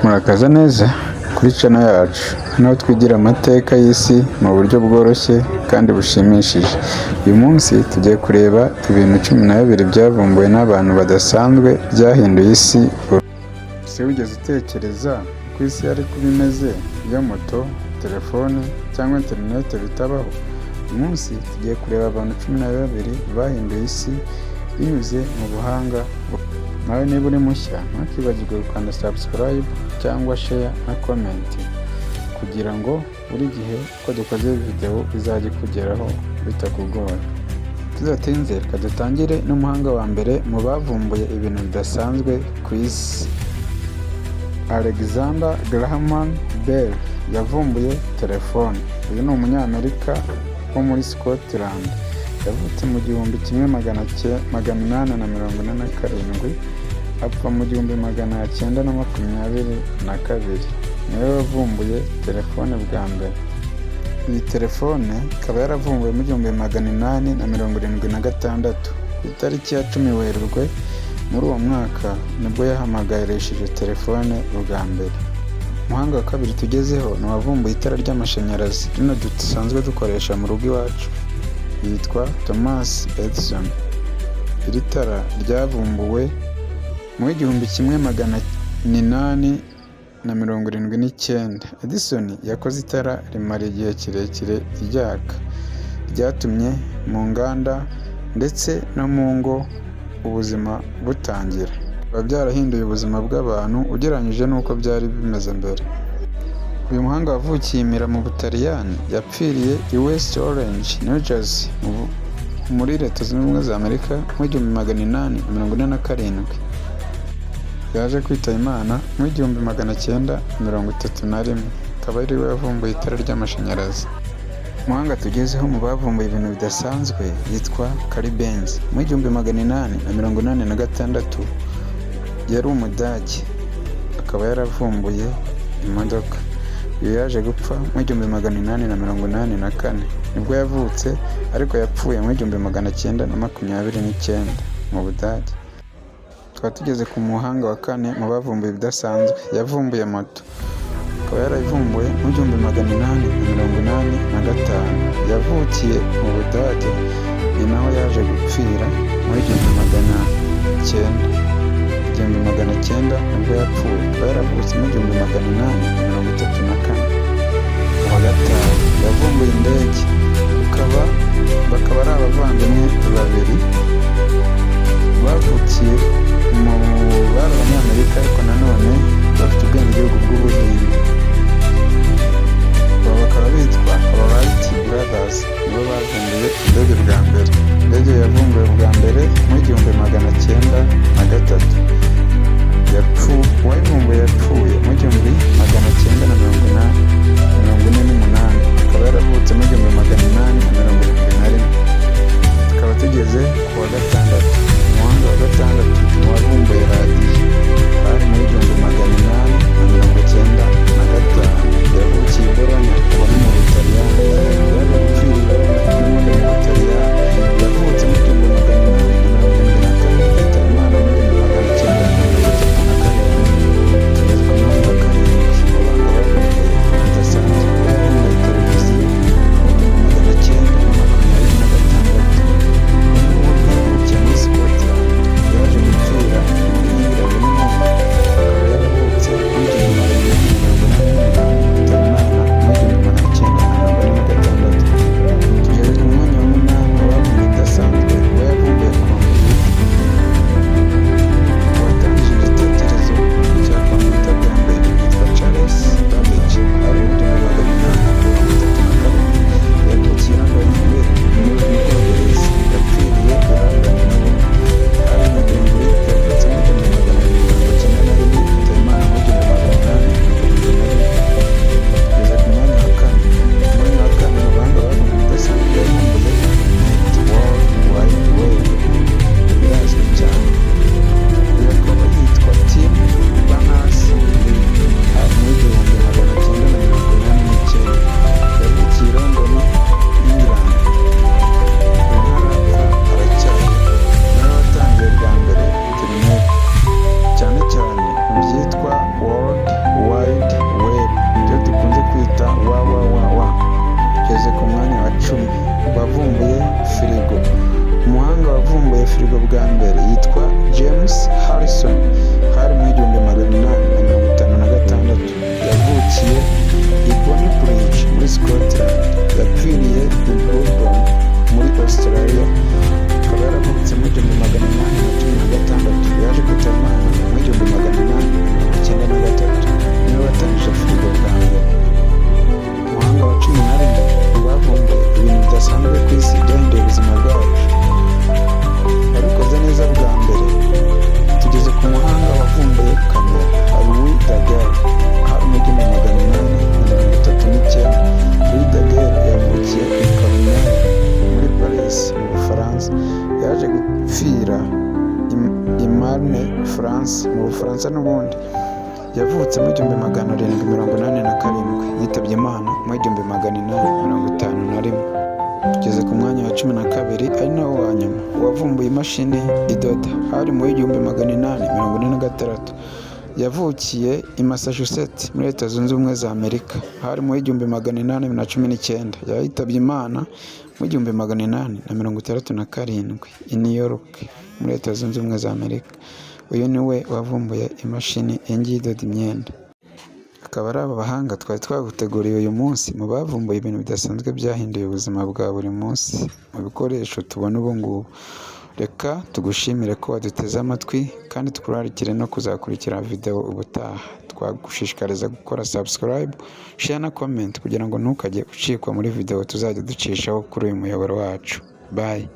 Murakaza neza kuri channel yacu, hano twigira amateka y'isi mu buryo bworoshye kandi bushimishije. Uyu munsi tugiye kureba ibintu 12 byavumbuwe n'abantu badasanzwe byahinduye isi. Ese wigeze utekereza ko isi yari kuba imeze iyo moto, telefone cyangwa interineti bitabaho? Uyu munsi tugiye kureba abantu 12 bahinduye isi binyuze mu buhanga. Nawe niba uri mushya ntukibagirwe gukanda subscribe cyangwa share na comment kugira ngo buri gihe uko dukoze video izajya ikugeraho bitakugoye. Tudatinze reka dutangire n'umuhanga wa mbere mu bavumbuye ibintu bidasanzwe ku isi. Alexander Graham Bell yavumbuye telefone. Uyu ni umunyamerika wo muri Scotland. Yavutse mu 1847 apfa mu 1922. Niwe wavumbuye telefone bwa mbere. Iyi telefone ikaba yaravumbuwe mu 1876. Ku itariki ya 10 Werurwe muri uwo mwaka nibwo yahamagarisheje telefone bwa mbere. Umuhanga wa kabiri tugezeho ni uwavumbuye itara ry'amashanyarazi rino dusanzwe dukoresha mu rugo iwacu, yitwa Thomas Edison. Iri tara ryavumbuwe mu 1879. Edison yakoze itara rimara igihe kirekire ryaka, ryatumye mu nganda ndetse no mu ngo ubuzima butangira. Biba byarahinduye ubuzima bw'abantu ugereranyije n'uko byari bimeze mbere. Uyu muhanga wavukiye Imira mu Butaliyani yapfiriye i West Orange, New Jersey muri Leta Zunze Ubumwe za Amerika mu 1847. Yaje kwitaba Imana mu 1931. Akaba ari we wavumbuye itara ry'amashanyarazi. Umuhanga tugezeho mu bavumbuye ibintu bidasanzwe yitwa Carl Benz. Mu 1886 yari Umudage, akaba yaravumbuye imodoka. Uyu yaje gupfa mu 1884 nibwo yavutse, ariko yapfuye mu 1929 mu Budage. Tukaba tugeze ku muhanga wa kane mu bavumbuye ibidasanzwe. Yavumbuye moto, akaba yaravumbuye mu 1885. Yavukiye mu Budage, ni naho yaje gupfira mu 1900 nibwo yapfuye. Akaba yaravutse mu 1834. Uwa gatanu yavumbuye indege, bakaba ari abavandimwe babiri bavukiye bari Abanyamerika ariko nanone bafite ubwenegihugu bw'Ubuhinde. Aba bakaba bitwa Wright Brothers. Nibo bavumbuye indege bwa mbere. Indege yavumbuwe bwa mbere mu 1903. Uwayivumbuye yapfuye mu 1948. Akaba yaravutse mu 1871. Tukaba tugeze ku wa gatandatu. Umuhanga wa gatandatu ni uwavumbuye radiyo. Ari mu 1895. Yavukiye i Bologna, ubu ni mu Butaliyani. Yaje gupfira n'ubundi mu Butaliyani. Yavutse mu 1874. Yitaba Imana mu 1937. Tugeze ku muhanga wa karindwi mu banga bavumbuye bidasanzwe. Yavumbuye televiziyo mu 1926. Yavukiye muri Scotland. Yaje mu Bufaransa n'ubundi. Yavutse mu 1787, yitabye Imana mu 1851. Tugeze ku mwanya wa 12 ari nawo wa nyuma. Uwavumbuye imashini idoda hari mu 1846. Yavukiye i Massachusetts muri Leta Zunze Ubumwe za Amerika hari mu 1819. Yitabye Imana mu 1867 i New York muri Leta Zunze Ubumwe za Amerika. Uyu ni we wavumbuye imashini ingiyi idoda imyenda. Akaba ari aba bahanga twari twaguteguriye uyu munsi mu bavumbuye ibintu bidasanzwe byahinduye ubuzima bwa buri munsi mu bikoresho tubona ubu ngubu. Reka tugushimire ko waduteze amatwi kandi tukurarikire no kuzakurikira video ubutaha. Twagushishikariza gukora subscribe, share na comment kugira ngo ntukajye ucikwa muri video tuzajya ducishaho kuri uyu muyoboro wacu. Bye.